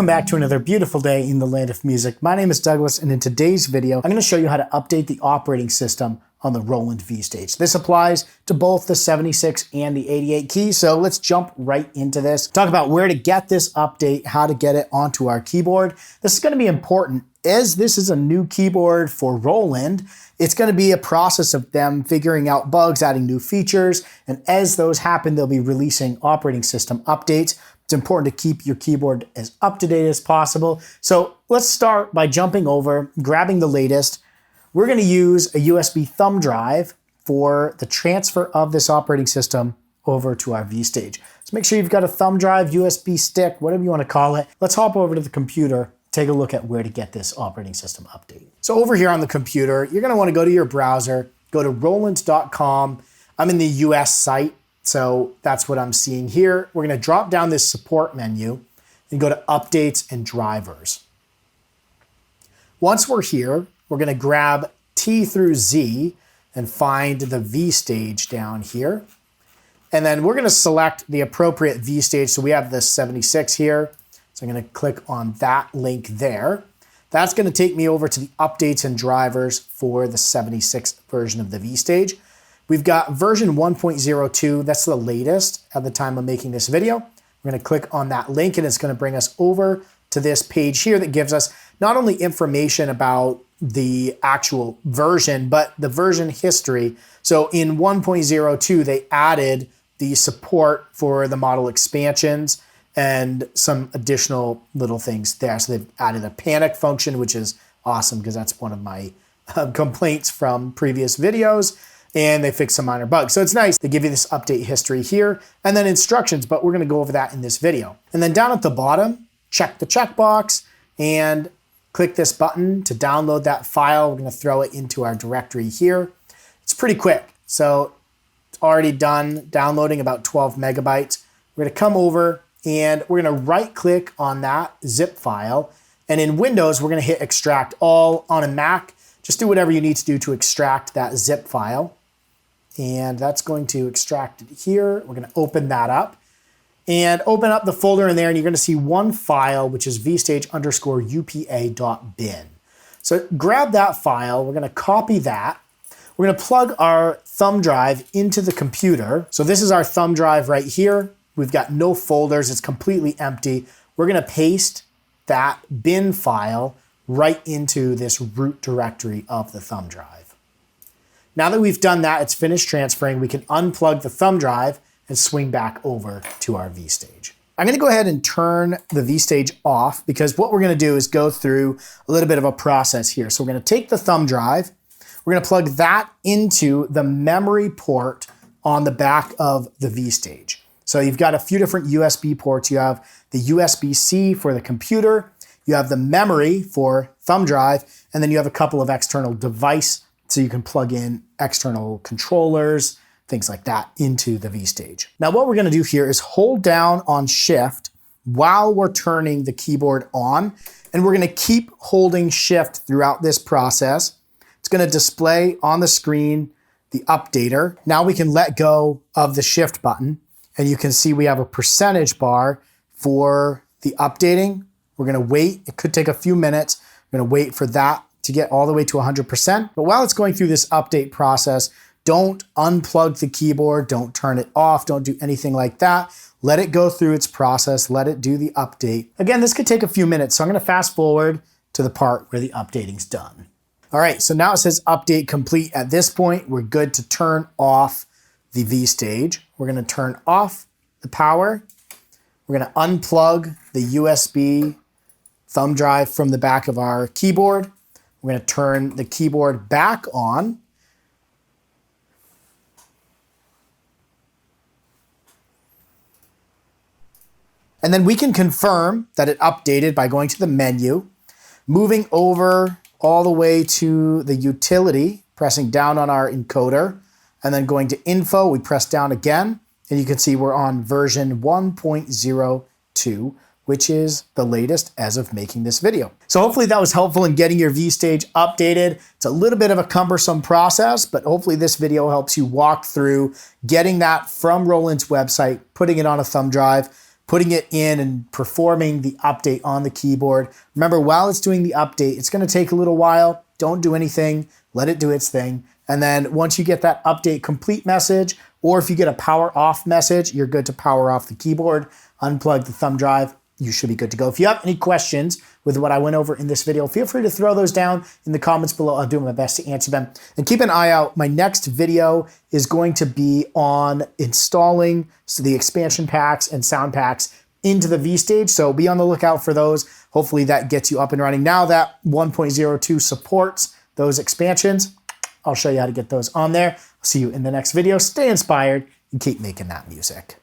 Welcome back to another beautiful day in the land of music. My name is Douglas, and in today's video, I'm going to show you how to update the operating system on the Roland V-Stage. This applies to both the 76 and the 88 keys, so let's jump right into this. Talk about where to get this update, how to get it onto our keyboard. This is going to be important as this is a new keyboard for Roland. It's going to be a process of them figuring out bugs, adding new features, and as those happen, they'll be releasing operating system updates. It's important to keep your keyboard as up to date as possible. So let's start by jumping over, grabbing the latest. We're going to use a USB thumb drive for the transfer of this operating system over to our V-Stage. So make sure you've got a thumb drive, USB stick, whatever you want to call it. Let's hop over to the computer, take a look at where to get this operating system update. So over here on the computer, you're going to want to go to your browser, go to roland.com. I'm in the US site, so that's what I'm seeing here. We're going to drop down this support menu and go to updates and drivers. Once we're here, we're going to grab T through Z and find the V-Stage down here. And then we're going to select the appropriate V-Stage. So we have the 76 here. So I'm going to click on that link there. That's going to take me over to the updates and drivers for the 76 version of the V-Stage. We've got version 1.02. That's the latest at the time of making this video. We're going to click on that link and it's going to bring us over to this page here that gives us not only information about the actual version, but the version history. So in 1.02, they added the support for the model expansions and some additional little things there. So they've added a panic function, which is awesome because that's one of my complaints from previous videos. And they fixed some minor bugs. So it's nice. They give you this update history here and then instructions, but we're going to go over that in this video. And then down at the bottom, check the checkbox and click this button to download that file. We're going to throw it into our directory here. It's pretty quick. So it's already done downloading about 12 megabytes. We're going to come over and we're going to right click on that zip file. And in Windows, we're going to hit extract all. On a Mac, just do whatever you need to do to extract that zip file. And that's going to extract it here. We're going to open that up and open up the folder in there. And you're going to see one file, which is vstage_upa.bin. So grab that file. We're going to copy that. We're going to plug our thumb drive into the computer. So this is our thumb drive right here. We've got no folders. It's completely empty. We're going to paste that bin file right into this root directory of the thumb drive. Now that we've done that, it's finished transferring. We can unplug the thumb drive and swing back over to our V-Stage. I'm going to go ahead and turn the V-Stage off because what we're going to do is go through a little bit of a process here. So we're going to take the thumb drive. We're going to plug that into the memory port on the back of the V-Stage. So you've got a few different USB ports. You have the USB-C for the computer. You have the memory for thumb drive, and then you have a couple of external devices so you can plug in external controllers, things like that into the V-Stage. Now what we're going to do here is hold down on Shift while we're turning the keyboard on, and we're going to keep holding Shift throughout this process. It's going to display on the screen the updater. Now we can let go of the Shift button, and you can see we have a percentage bar for the updating. We're going to wait. It could take a few minutes. We're going to wait for that to get all the way to 100%. But while it's going through this update process, don't unplug the keyboard. Don't turn it off. Don't do anything like that. Let it go through its process. Let it do the update. Again, this could take a few minutes. So I'm going to fast forward to the part where the updating's done. All right, so now it says update complete. At this point, we're good to turn off the V-Stage. We're going to turn off the power. We're going to unplug the USB thumb drive from the back of our keyboard. We're going to turn the keyboard back on. And then we can confirm that it updated by going to the menu, moving over all the way to the utility, pressing down on our encoder, and then going to info, we press down again, and you can see we're on version 1.02, which is the latest as of making this video. So hopefully that was helpful in getting your V-Stage updated. It's a little bit of a cumbersome process, but hopefully this video helps you walk through getting that from Roland's website, putting it on a thumb drive, putting it in and performing the update on the keyboard. Remember, while it's doing the update, it's going to take a little while. Don't do anything. Let it do its thing. And then once you get that update complete message, or if you get a power off message, you're good to power off the keyboard, unplug the thumb drive. You should be good to go. If you have any questions with what I went over in this video, feel free to throw those down in the comments below. I'll do my best to answer them. And keep an eye out. My next video is going to be on installing the expansion packs and sound packs into the V-Stage. So be on the lookout for those. Hopefully that gets you up and running. Now that 1.02 supports those expansions, I'll show you how to get those on there. I'll see you in the next video. Stay inspired and keep making that music.